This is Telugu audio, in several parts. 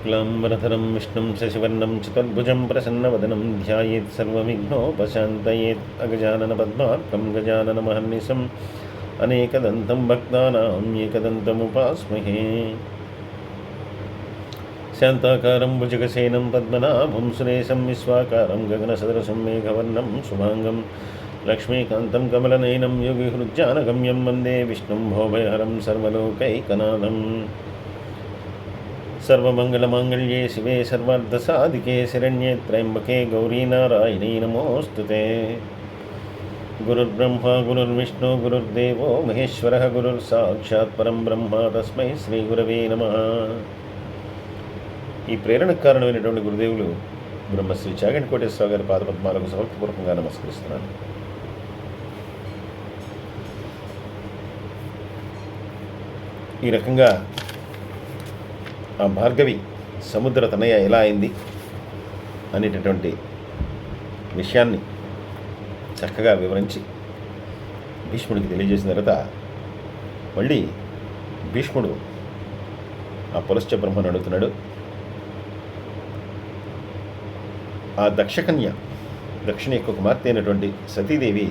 शुक्लाम्बरधरं विष्णुं शशिवर्णं चतुर्भुजं प्रसन्नवदनं ध्यायेत् सर्वविघ्नोपशान्तयेत् अगजाननपद्मार्कं गजाननमहर्निशम् अनेकदन्तं भक्तानाम् एकदन्तमुपास्महे शान्ताकारं भुजगसेनं पद्मनाभं सुरेशं विश्वाकारं गगनसदृशं मेघवर्णं शुभाङ्गं लक्ष्मीकान्तं कमलनयनं योगिहृज्जानगम्यं वन्दे विष्णुं भोभयहरं सर्वलोकैकनाथम् सर्वमङ्गलमाङ्गल्ये शिवे सर्वार्थसाधिके शरण्ये त्र्यम्बके गौरी नारायणी नमोऽस्तुते। गुरुर्ब्रह्मा गुरुर्विष्णु गुरुर्देवो महेश्वरः गुरुर्साक्षात् परं ब्रह्म तस्मै శ్రీగురవే నమః। ఈ ప్రేరణకు కారణమైనటువంటి గురుదేవులు బ్రహ్మశ్రీ చాగంటి కోటేశ్వరరావు గారి పాదపద్మాలకు సమర్పూర్వకంగా నమస్కరిస్తున్నాను. ఈ రకంగా ఆ భార్గవి సముద్ర తనయ ఎలా అయింది అనేటటువంటి విషయాన్ని చక్కగా వివరించి భీష్ముడికి తెలియజేసిన తర్వాత మళ్ళీ భీష్ముడు ఆ పులశ్చ బ్రహ్మను అడుగుతున్నాడు. ఆ దక్షిణ యొక్క కుమార్తె అయినటువంటి సతీదేవి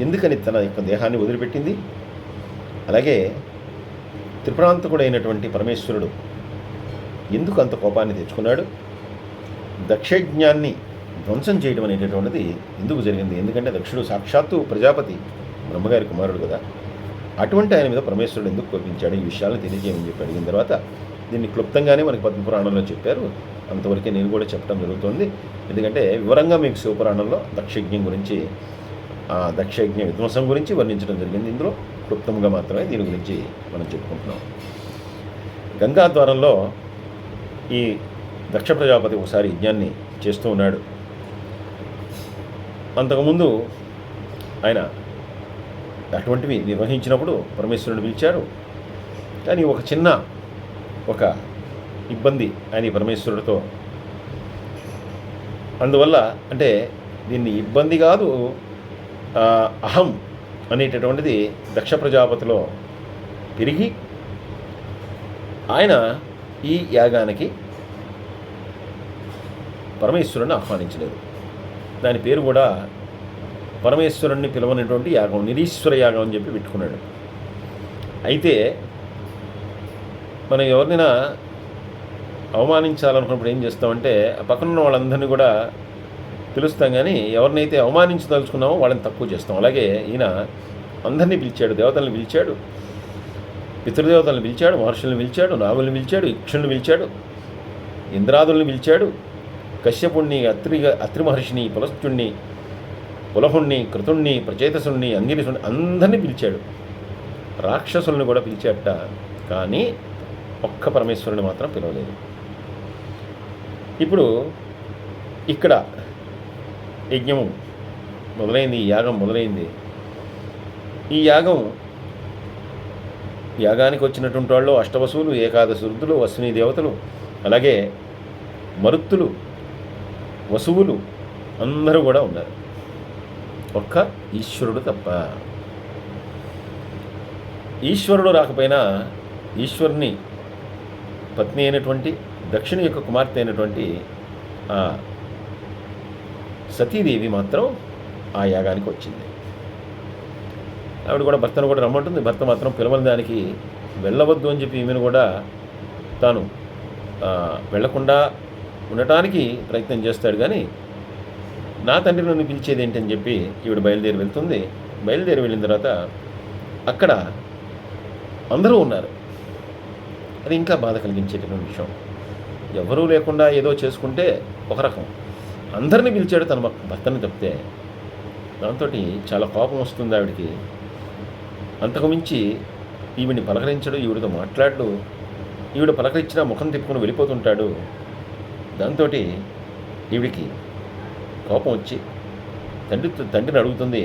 ఎందుకని తన యొక్క దేహాన్ని వదిలిపెట్టింది, అలాగే త్రిపురాంతకుడైనటువంటి పరమేశ్వరుడు ఎందుకు అంత కోపాన్ని తెచ్చుకున్నాడు, దక్షయజ్ఞాన్ని ధ్వంసం చేయడం అనేటటువంటిది ఎందుకు జరిగింది, ఎందుకంటే దక్షుడు సాక్షాత్తు ప్రజాపతి బ్రహ్మగారి కుమారుడు కదా, అటువంటి ఆయన మీద పరమేశ్వరుడు ఎందుకు కోపించాడు, ఈ విషయాలను తెలియజేయమని చెప్పి అడిగిన తర్వాత దీన్ని క్లుప్తంగానే మనకి పద్మపురాణంలో చెప్పారు. అంతవరకే నేను కూడా చెప్పడం జరుగుతుంది. ఎందుకంటే వివరంగా మీకు శివపురాణంలో దక్షయజ్ఞం గురించి, ఆ దక్షయజ్ఞ విధ్వంసం గురించి వర్ణించడం జరిగింది. ఇందులో క్లుప్తంగా మాత్రమే దీని గురించి మనం చెప్పుకుంటున్నాం. గంగాద్వారంలో ఈ దక్ష ప్రజాపతి ఒకసారి యజ్ఞాన్ని చేస్తూ ఉన్నాడు. అంతకుముందు ఆయన అటువంటివి నిర్వహించినప్పుడు పరమేశ్వరుడు పిలిచాడు. కానీ ఒక ఇబ్బంది ఆయన పరమేశ్వరుడితో, అందువల్ల అంటే దీన్ని ఇబ్బంది కాదు, అహం అనేటటువంటిది దక్ష ప్రజాపతిలో పెరిగి ఆయన ఈ యాగానికి పరమేశ్వరుని ఆహ్వానించలేదు. దాని పేరు కూడా పరమేశ్వరుణ్ణి పిలవనటువంటి యాగం, నిరీశ్వర యాగం అని చెప్పి పెట్టుకున్నాడు. అయితే మనం ఎవరినైనా అవమానించాలనుకున్నప్పుడు ఏం చేస్తామంటే ఆ పక్కనున్న వాళ్ళందరినీ కూడా పిలుస్తాం, కానీ ఎవరినైతే అవమానించదలుచుకున్నామో వాళ్ళని తక్కువ చేస్తాం. అలాగే ఈయన అందరినీ పిలిచాడు, దేవతలను పిలిచాడు, పితృదేవతలను పిలిచాడు, మహర్షులను పిలిచాడు, నాగుల్ని పిలిచాడు, యక్షుల్ని పిలిచాడు, ఇంద్రాదుల్ని పిలిచాడు, కశ్యపుణ్ణి, అత్రి మహర్షిని, పులస్తుణ్ణి, పులహుణ్ణి, కృతుణ్ణి, ప్రచేతసుణ్ణి, అంగిరిసుణ్ణి అందరినీ పిలిచాడు. రాక్షసుల్ని కూడా పిలిచాట, కానీ ఒక్క పరమేశ్వరుని మాత్రం పిలవలేదు. ఇప్పుడు ఇక్కడ యజ్ఞము మొదలైంది, ఈ యాగం మొదలైంది. ఈ యాగానికి వచ్చినటువంటి వాళ్ళు అష్టవసువులు, ఏకాదశి రుద్రులు, అశ్విని దేవతలు, అలాగే మరుత్తులు, వసువులు అందరూ కూడా ఉన్నారు, ఒక్క ఈశ్వరుడు తప్ప. ఈశ్వరుడు రాకపోయినా ఈశ్వరుని పత్ని అయినటువంటి దక్షిణ యొక్క కుమార్తె అయినటువంటి ఆ సతీదేవి మాత్రం ఆ యాగానికి వచ్చింది. ఆవిడ కూడా భర్తను కూడా రమ్మంటుంది. భర్త మాత్రం పిలవని దానికి వెళ్ళవద్దు అని చెప్పి ఈమెను కూడా తాను వెళ్లకుండా ఉండటానికి ప్రయత్నం చేస్తాడు. కానీ నా తండ్రి నన్ను పిలిచేది ఏంటని చెప్పి ఈవిడ బయలుదేరి వెళ్తుంది. బయలుదేరి వెళ్ళిన తర్వాత అక్కడ అందరూ ఉన్నారు. అది ఇంకా బాధ కలిగించేటటువంటి విషయం. ఎవరూ లేకుండా ఏదో చేసుకుంటే ఒక రకం, అందరినీ పిలిచాడు తన భర్తని తప్పితే. దాంతో చాలా కోపం వస్తుంది ఆవిడికి. అంతకుమించి ఈవిడిని పలకరించడు, ఈవిడితో మాట్లాడు, ఈవిడ పలకరించినా ముఖం తిప్పుకొని వెళ్ళిపోతుంటాడు. దాంతో ఈవిడికి కోపం వచ్చి తండ్రిని అడుగుతుంది.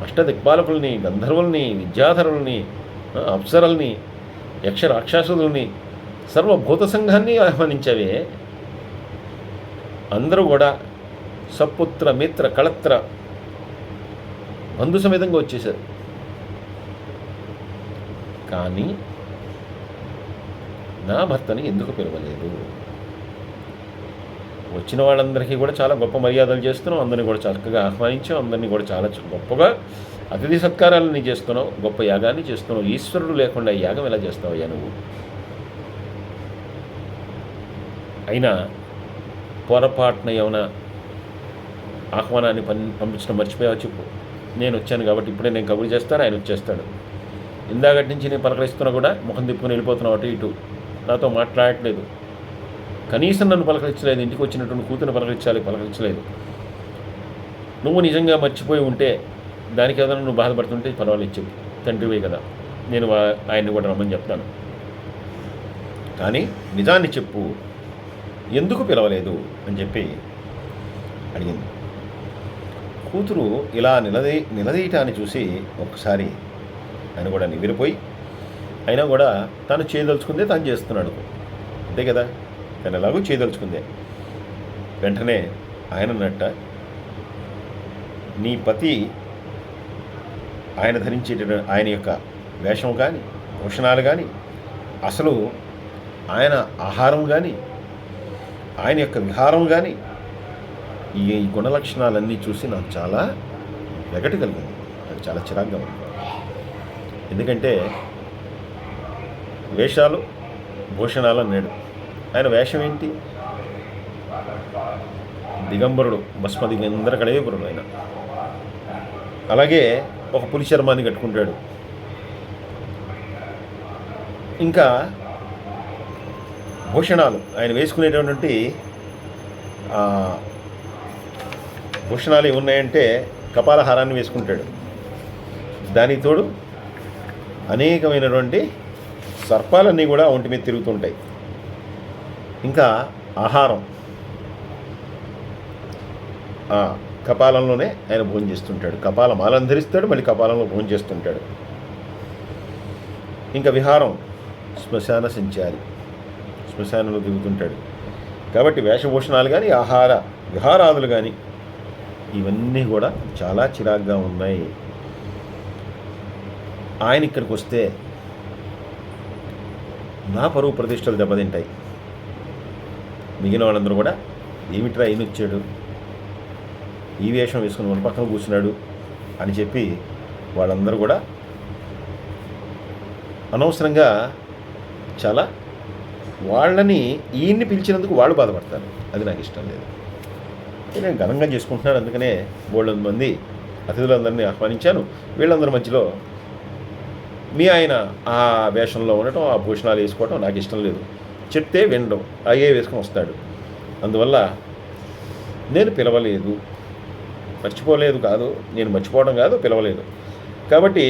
అష్టదిక్పాలకుల్ని, గంధర్వుల్ని, విద్యాధరుల్ని, అప్సరల్ని, యక్ష రాక్షసుల్ని, సర్వభూత సంఘాన్ని ఆహ్వానించవే, అందరూ కూడా సపుత్ర మిత్ర కళత్ర బంధు సమేతంగా వచ్చేశారు. కానీ నా భర్తని ఎందుకు పిలవలేదు? వచ్చిన వాళ్ళందరికీ కూడా చాలా గొప్ప మర్యాదలు చేస్తున్నావు, అందరినీ కూడా చక్కగా ఆహ్వానించావు, అందరినీ కూడా చాలా గొప్పగా అతిథి సత్కారాలని చేస్తున్నావు, గొప్ప యాగాన్ని చేస్తున్నావు. ఈశ్వరుడు లేకుండా ఈ యాగం ఎలా చేస్తావయ్యా నువ్వు? అయినా పొరపాటున ఏమైనా ఆహ్వానాన్ని పంపించడం మర్చిపోయావా చెప్పు. నేను వచ్చాను కాబట్టి ఇప్పుడే నేను కబురు చేస్తాను, ఆయన వచ్చేస్తాడు. ఇందాకటి నుంచి నేను పలకరిస్తున్నా కూడా ముఖం తిప్పుకొని వెళ్ళిపోతున్నావు అటు ఇటు, నాతో మాట్లాడట్లేదు. కనీసం నన్ను పలకరించలేదు, ఇంటికి వచ్చినటువంటి కూతురు పలకరించలేదు. నువ్వు నిజంగా మర్చిపోయి ఉంటే, దానికి ఏదైనా నువ్వు బాధపడుతుంటే పర్వాలేదు చెప్పు, తండ్రివే కదా, నేను ఆయన్ని కూడా రమ్మని చెప్తాను. కానీ నిజాన్ని చెప్పు, ఎందుకు పిలవలేదు అని చెప్పి అడిగింది. కూతురు ఇలా నిలదీయటాన్ని చూసి ఒక్కసారి ఆయన కూడా నివిరిపోయి, అయినా కూడా తను చేయదలుచుకుందే తాను చేస్తున్నాడు, అంతే కదా, తను ఎలాగో చేయదలుచుకుందే. వెంటనే ఆయన అన్నట్ట, నీ పతి ఆయన ధరించేట ఆయన యొక్క వేషం కానీ భూషణాలు కానీ, అసలు ఆయన ఆహారం కానీ, ఆయన యొక్క విహారం కానీ, ఈ గుణలక్షణాలన్నీ చూసి నాకు చాలా వెగటు కలిగింది, నాకు చాలా చిరాగ్గా ఉంది. ఎందుకంటే వేషాలు భూషణాలు అన్నాడు, ఆయన వేషం ఏంటి? దిగంబరుడు, భస్మ దిగంబర కళేబరుడు ఆయన. అలాగే ఒక పులి చర్మాన్ని కట్టుకుంటాడు. ఇంకా భూషణాలు, ఆయన వేసుకునేటటువంటి భూషణాలు ఏమున్నాయంటే కపాలహారాన్ని వేసుకుంటాడు. దానికి తోడు అనేకమైనటువంటి సర్పాలన్నీ కూడా ఒంటి మీద తిరుగుతుంటాయి. ఇంకా ఆహారం కపాలంలోనే ఆయన భోజనం చేస్తుంటాడు, కపాలమాలను ధరిస్తాడు, మళ్ళీ కపాలంలో భోజనం చేస్తుంటాడు. ఇంకా విహారం, శ్మశాన సంచారి, శ్మశానంలో దిగుతుంటాడు. కాబట్టి వేషభూషణాలు కానీ ఆహార విహారాదులు కానీ ఇవన్నీ కూడా చాలా చిరాగ్గా ఉన్నాయి. ఆయన ఇక్కడికి వస్తే నా పరువు ప్రతిష్టలు దెబ్బతింటాయి. మిగిలిన వాళ్ళందరూ కూడా ఏమిట్రా ఈయన వచ్చాడు, ఈ వేషం వేసుకుని మన పక్కన కూర్చున్నాడు అని చెప్పి వాళ్ళందరూ కూడా అనవసరంగా చాలా వాళ్ళని ఈయన్ని పిలిచినందుకు వాళ్ళు బాధపడతారు. అది నాకు ఇష్టం లేదు. నేను ఘనంగా చేసుకుంటున్నాను, అందుకనే 300 మంది అతిథులందరినీ ఆహ్వానించాను. వీళ్ళందరి మధ్యలో మీ ఆయన ఆ వేషంలో ఉండటం, ఆ భూషణాలు వేసుకోవటం నాకు ఇష్టం లేదు. చెప్తే వినడం, అయ్యే వేసుకొని వస్తాడు. అందువల్ల నేను పిలవలేదు, మర్చిపోలేదు కాదు, నేను మర్చిపోవడం కాదు, పిలవలేదు. కాబట్టి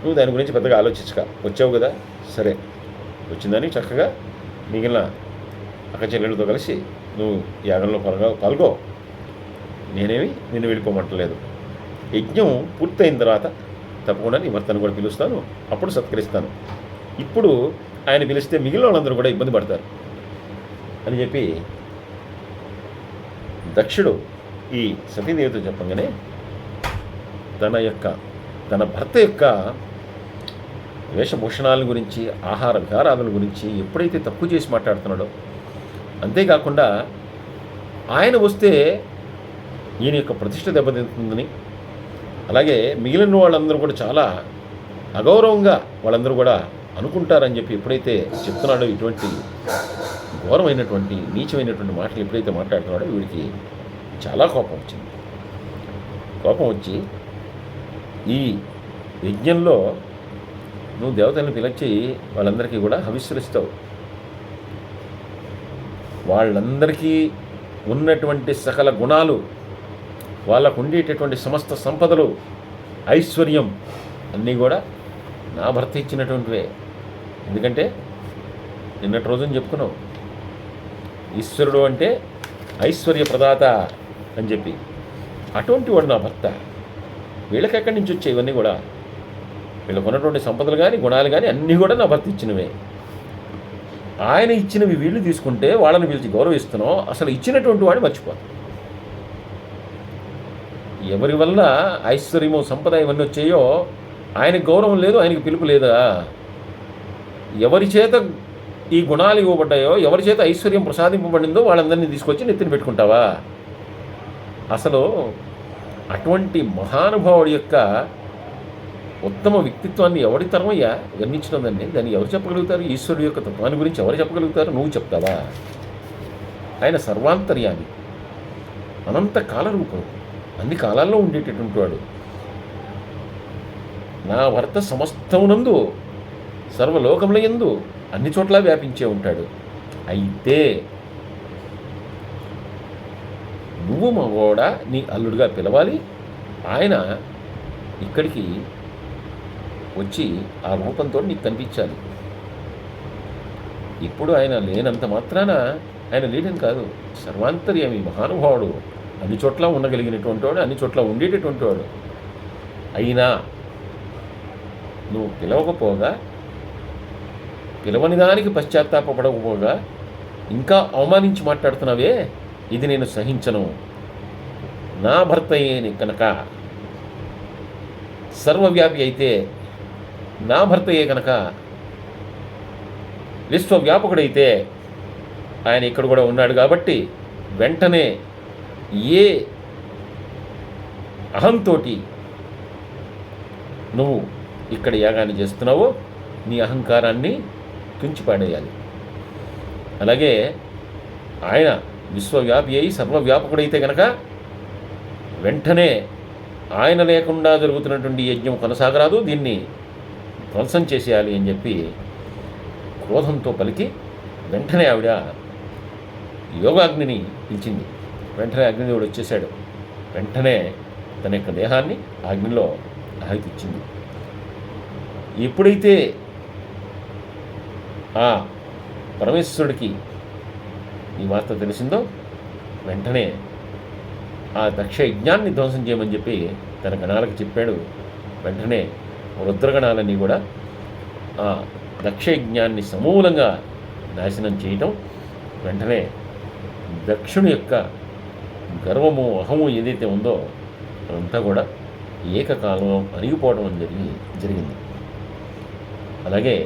నువ్వు దాని గురించి పెద్దగా ఆలోచించక, వచ్చావు కదా సరే, వచ్చిందని చక్కగా మిగిలిన అక్క చెల్లెళ్ళతో కలిసి నువ్వు యాగంలో పాల్గో, నేనేమి నిన్ను వెళ్ళిపోమంటలేదు. యజ్ఞం పూర్తయిన తర్వాత తప్పకుండా నీ భర్తను కూడా పిలుస్తాను, అప్పుడు సత్కరిస్తాను. ఇప్పుడు ఆయన పిలిస్తే మిగిలిన వాళ్ళందరూ కూడా ఇబ్బంది పడతారు అని చెప్పి దక్షుడు ఈ సతీదేవితో చెప్పగానే తన భర్త యొక్క వేషభూషణాల గురించి, ఆహార విహారాదుల గురించి ఎప్పుడైతే తక్కువ చేసి మాట్లాడుతున్నాడో, అంతేకాకుండా ఆయన వస్తే ఈయన యొక్క ప్రతిష్ట దెబ్బతింటుందని, అలాగే మిగిలిన వాళ్ళందరూ కూడా చాలా అగౌరవంగా వాళ్ళందరూ కూడా అనుకుంటారని చెప్పి ఎప్పుడైతే చెప్తున్నాడో, ఇటువంటి ఘోరమైనటువంటి నీచమైనటువంటి మాటలు ఎప్పుడైతే మాట్లాడుతున్నాడో వీడికి చాలా కోపం వచ్చింది. కోపం వచ్చి, ఈ యజ్ఞంలో నువ్వు దేవతలను పిలిచి వాళ్ళందరికీ కూడా హవిస్సరిస్తావు, వాళ్ళందరికీ ఉన్నటువంటి సకల గుణాలు, వాళ్ళకు ఉండేటటువంటి సమస్త సంపదలు, ఐశ్వర్యం అన్నీ కూడా నా భర్త ఇచ్చినటువంటివే. ఎందుకంటే నిన్నటి రోజున చెప్పుకున్నావు, ఈశ్వరుడు అంటే ఐశ్వర్య ప్రదాత అని చెప్పి. అటువంటి వాడు నా భర్త. వీళ్ళకి ఎక్కడి నుంచి వచ్చాయి ఇవన్నీ కూడా? వీళ్ళకు ఉన్నటువంటి సంపదలు కానీ గుణాలు కానీ అన్నీ కూడా నా భర్త ఇచ్చినవే. ఆయన ఇచ్చినవి వీళ్ళు తీసుకుంటే వాళ్ళని పిలిచి గౌరవిస్తున్నాం, అసలు ఇచ్చినటువంటి వాడిని మర్చిపోతాం. ఎవరి వల్ల ఐశ్వర్యము సంపద ఇవన్నీ వచ్చాయో ఆయనకు గౌరవం లేదు, ఆయనకి పిలుపు లేదా? ఎవరి చేత ఈ గుణాలు ఇవ్వబడ్డాయో, ఎవరి చేత ఐశ్వర్యం ప్రసాదింపబడిందో వాళ్ళందరినీ తీసుకొచ్చి నెత్తిన పెట్టుకుంటావా? అసలు అటువంటి మహానుభావుడి యొక్క ఉత్తమ వ్యక్తిత్వాన్ని ఎవరి తరమయ్యా వర్ణించినదండి? దాన్ని ఎవరు చెప్పగలుగుతారు? ఈశ్వరుడు యొక్క తత్వాన్ని గురించి ఎవరు చెప్పగలుగుతారు? నువ్వు చెప్తావా? ఆయన సర్వాంతర్యామి, అనంత కాలరూపం, అన్ని కాలాల్లో ఉండేటటువంటి వాడు. నా భర్త సమస్తమునందు, సర్వలోకముల యందు, అన్ని చోట్ల వ్యాపించే ఉంటాడు. అయితే నువ్వు మగోడ నీ అల్లుడిగా పిలవాలి, ఆయన ఇక్కడికి వచ్చి ఆ రూపంతో నీకు కనిపించాలి. ఇప్పుడు ఆయన లేనంత మాత్రాన ఆయన లేడని కాదు, సర్వాంతర్యామి మహానుభావుడు, అన్ని చోట్ల ఉండగలిగినటువంటి వాడు, అన్ని చోట్ల ఉండేటటువంటి వాడు. అయినా నువ్వు పిలవకపోగా, పిలవని దానికి పశ్చాత్తాపడకపోగా ఇంకా అవమానించి మాట్లాడుతున్నావే, ఇది నేను సహించను. నా భర్త అయ్యేని కనుక, సర్వవ్యాపి అయితే నా భర్తయే కనుక, విశ్వవ్యాపకుడైతే ఆయన ఇక్కడ కూడా ఉన్నాడు కాబట్టి వెంటనే ఏ అహంతోటి నువ్వు ఇక్కడ యాగాన్ని చేస్తున్నావో నీ అహంకారాన్ని తుంచిపాడేయాలి. అలాగే ఆయన విశ్వవ్యాపి అయి సర్వవ్యాపకుడైతే కనుక వెంటనే ఆయన లేకుండా జరుగుతున్నటువంటి యజ్ఞం కొనసాగరాదు, దీన్ని ధ్వంసం చేసేయాలి అని చెప్పి క్రోధంతో పలికి వెంటనే ఆవిడ యోగాగ్నిని పిలిచింది. వెంటనే అగ్నిదేవుడు వచ్చేసాడు. వెంటనే తన యొక్క దేహాన్ని అగ్నిలో ఆహుతి ఇచ్చింది. ఎప్పుడైతే ఆ పరమేశ్వరుడికి ఈ వార్త తెలిసిందో వెంటనే ఆ దక్ష యజ్ఞాన్ని ధ్వంసం చేయమని చెప్పి తన గణాలకు చెప్పాడు. వెంటనే రుద్రగణాలన్నీ కూడా ఆ దక్ష యజ్ఞాన్ని సమూలంగా నాశనం చేయటం, వెంటనే దక్షుని యొక్క గర్వము అహము ఏదైతే ఉందో అదంతా కూడా ఏకకాలం అరిగిపోవడం జరిగింది. అలాగే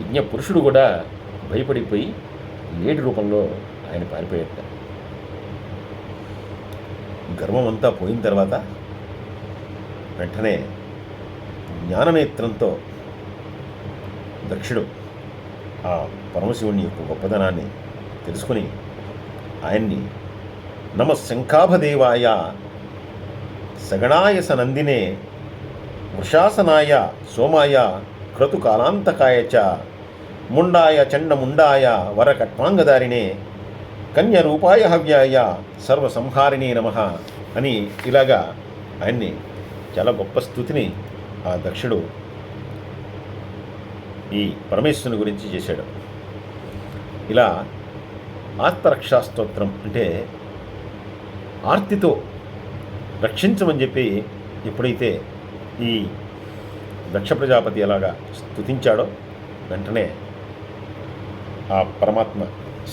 యజ్ఞ పురుషుడు కూడా భయపడిపోయి లేడి రూపంలో ఆయన పారిపోయాట. గర్వం అంతా పోయిన తర్వాత వెంటనే జ్ఞాననేత్రంతో దక్షుడు ఆ పరమశివుని యొక్క గొప్పదనాన్ని తెలుసుకుని ఆయన్ని నమ శంఖాభదేవాయ సగణాయ సనందినే వృషాసనాయ సోమాయ క్రతుకాలాంతకాయ చ ముండాయ చండముండాయ వరకట్వాంగదారినే కన్యరూపాయ హవ్యాయ సర్వసంహారిణే నమః అని ఇలాగా ఆయన్ని చాలా గొప్ప స్తుతిని ఆ దక్షుడు ఈ పరమేశ్వరుని గురించి చేశాడు. ఇలా ఆత్మరక్షాస్తోత్రం అంటే ఆర్తితో రక్షించమని చెప్పి ఎప్పుడైతే ఈ దక్ష ప్రజాపతి ఎలాగా స్తుతించాడో వెంటనే ఆ పరమాత్మ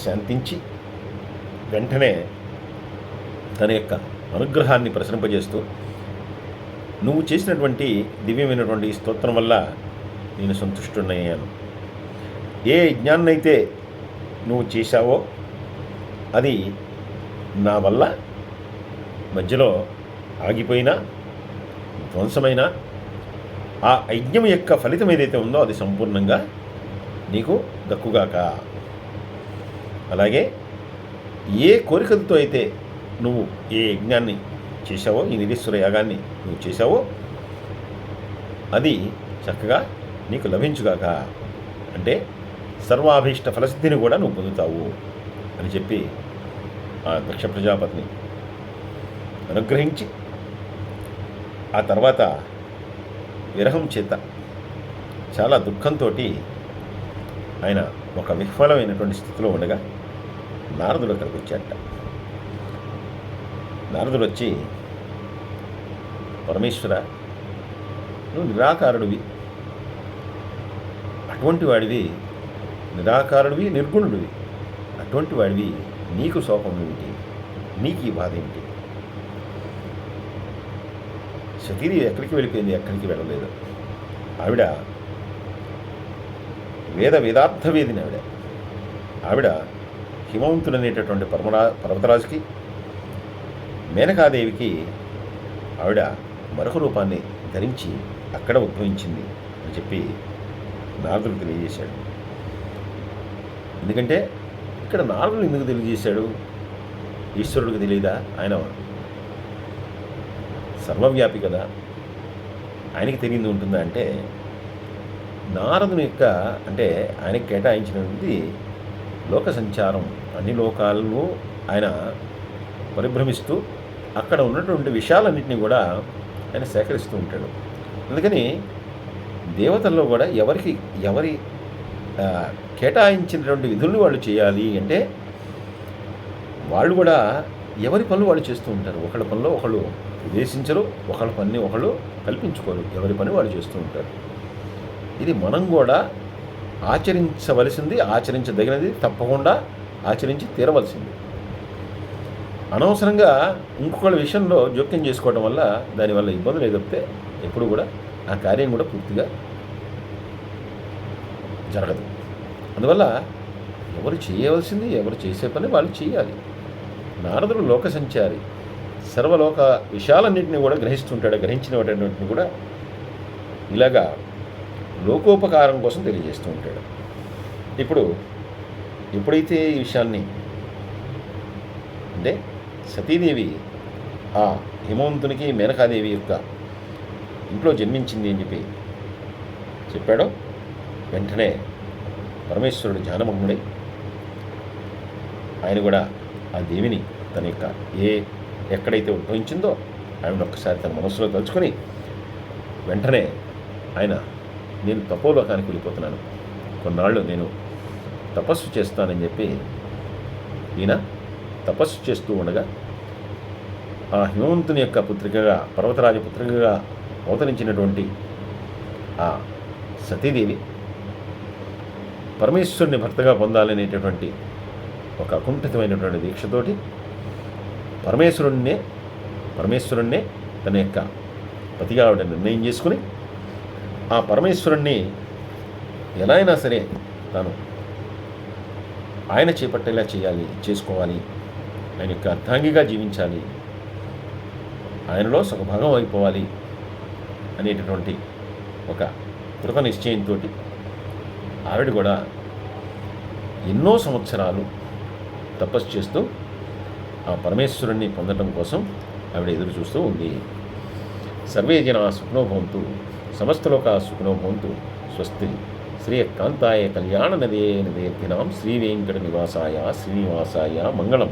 శాంతించి వెంటనే తన యొక్క అనుగ్రహాన్ని ప్రసరింపజేస్తూ నువ్వు చేసినటువంటి దివ్యమైనటువంటి స్తోత్రం వల్ల నేను సంతుష్టున్నయ్యాను. ఏ యజ్ఞాన్నైతే నువ్వు చేశావో అది నా వల్ల మధ్యలో ఆగిపోయినా ధ్వంసమైనా ఆ యజ్ఞం యొక్క ఫలితం ఏదైతే ఉందో అది సంపూర్ణంగా నీకు దక్కుగాక. అలాగే ఏ కోరికలతో అయితే నువ్వు ఏ యజ్ఞాన్ని చేశావో, ఈ నిరీశ్వర యాగాన్ని నువ్వు చేశావో అది చక్కగా నీకు లభించుగాక, అంటే సర్వాభీష్ట ఫలసిద్ధిని కూడా నువ్వు పొందుతావు అని చెప్పి ఆ దక్ష ప్రజాపతిని అనుగ్రహించి ఆ తర్వాత విరహం చేత చాలా దుఃఖంతో ఆయన ఒక విఫలమైనటువంటి స్థితిలో ఉండగా నారదుడు అక్కడికి వచ్చాట. నారదుడు వచ్చి, పరమేశ్వర, నువ్వు నిరాకారుడివి, అటువంటి వాడివి, నిరాకారుడివి, నిర్గుణుడివి, అటువంటి వాడివి నీకు శోకం ఏమిటి, నీకు ఈ బాధ ఏమిటి? సతీదేవి ఎక్కడికి వెళ్ళిపోయింది? ఎక్కడికి వెళ్ళలేదు. ఆవిడ వేదార్థవేదిని, ఆవిడ ఆవిడ హిమవంతుడు అనేటటువంటి పర్వతరాజుకి, మేనకాదేవికి ఆవిడ మరొక రూపాన్ని ధరించి అక్కడ ఉద్భవించింది అని చెప్పి నారదుడు తెలియజేశాడు. ఎందుకంటే ఇక్కడ నారదుడు ఎందుకు తెలియజేశాడు? ఈశ్వరుడికి తెలియదా? ఆయన సర్వవ్యాపి కదా, ఆయనకి తెలియదు ఉంటుందా అంటే, నారదుని యొక్క అంటే ఆయనకి కేటాయించినది లోక సంచారం. అన్ని లోకాలను ఆయన పరిభ్రమిస్తూ అక్కడ ఉన్నటువంటి విషయాలన్నింటినీ కూడా ఆయన సేకరిస్తూ ఉంటాడు. అందుకని దేవతల్లో కూడా ఎవరి కేటాయించినటువంటి విధుల్ని వాళ్ళు చేయాలి అంటే, వాళ్ళు కూడా ఎవరి పనులు వాళ్ళు చేస్తూ ఉంటారు. ఒకళ్ళ పనిలో ఒకళ్ళు ప్రవేశించరు, ఒకళ్ళ పని ఒకళ్ళు కల్పించుకోరు, ఎవరి పని వాళ్ళు చేస్తూ ఉంటారు. ఇది మనం కూడా ఆచరించవలసింది, ఆచరించదగినది, తప్పకుండా ఆచరించి తీరవలసింది. అనవసరంగా ఇంకొకళ్ళ విషయంలో జోక్యం చేసుకోవడం వల్ల దానివల్ల ఇబ్బందులు ఎదురితే ఎప్పుడు కూడా ఆ కార్యం కూడా పూర్తిగా జరగదు. అందువల్ల ఎవరు చేయవలసింది, ఎవరు చేసే పని వాళ్ళు చేయాలి. నారదుడు లోక సంచారి, సర్వలోక విషయాలన్నింటినీ కూడా గ్రహిస్తుంటాడు. గ్రహించినటువంటిని కూడా ఇలాగా లోకోపకారం కోసం తెలియజేస్తూ ఉంటాడు. ఎప్పుడైతే ఈ విషయాన్ని అంటే సతీదేవి ఆ హిమవంతునికి మేనకాదేవి యొక్క ఇంట్లో జన్మించింది అని చెప్పి చెప్పాడో, వెంటనే పరమేశ్వరుడు ధ్యానమగ్నుడై ఆయన కూడా ఆ దేవిని తన యొక్క ఎక్కడైతే ఉద్భవించిందో ఆవిడ ఒక్కసారి తన మనసులో తలుచుకొని వెంటనే ఆయన, నేను తపోలోకానికి వెళ్ళిపోతున్నాను, కొన్నాళ్ళు నేను తపస్సు చేస్తానని చెప్పి ఈయన తపస్సు చేస్తూ ఉండగా ఆ హిమవంతుని యొక్క పుత్రికగా, పర్వతరాజ పుత్రికగా అవతరించినటువంటి ఆ సతీదేవి పరమేశ్వరుని భర్తగా పొందాలనేటటువంటి ఒక అకుంఠితమైనటువంటి దీక్షతోటి పరమేశ్వరుణ్ణే తన యొక్క పతిగా ఆవిడ నిర్ణయం చేసుకుని ఆ పరమేశ్వరుణ్ణి ఎలా అయినా సరే తాను ఆయన చేపట్టేలా చేసుకోవాలి, ఆయన యొక్క అర్ధాంగిగా జీవించాలి, ఆయనలో సుఖభాగం అయిపోవాలి అనేటటువంటి ఒక కృత నిశ్చయంతో ఆవిడ కూడా ఎన్నో సంవత్సరాలు తపస్సు చేస్తూ ఆ పరమేశ్వరుణ్ణి పొందడం కోసం ఆవిడ ఎదురు చూస్తూ ఉంది. సర్వే జనా సుఖినో భవంతు, సమస్తలోకా సుఖినో భవంతు, స్వస్తి. శ్రీయకాంతాయ కళ్యాణ నదే నదేర్ధినాం శ్రీ వెంకట నివాసాయ శ్రీనివాసాయ మంగళం.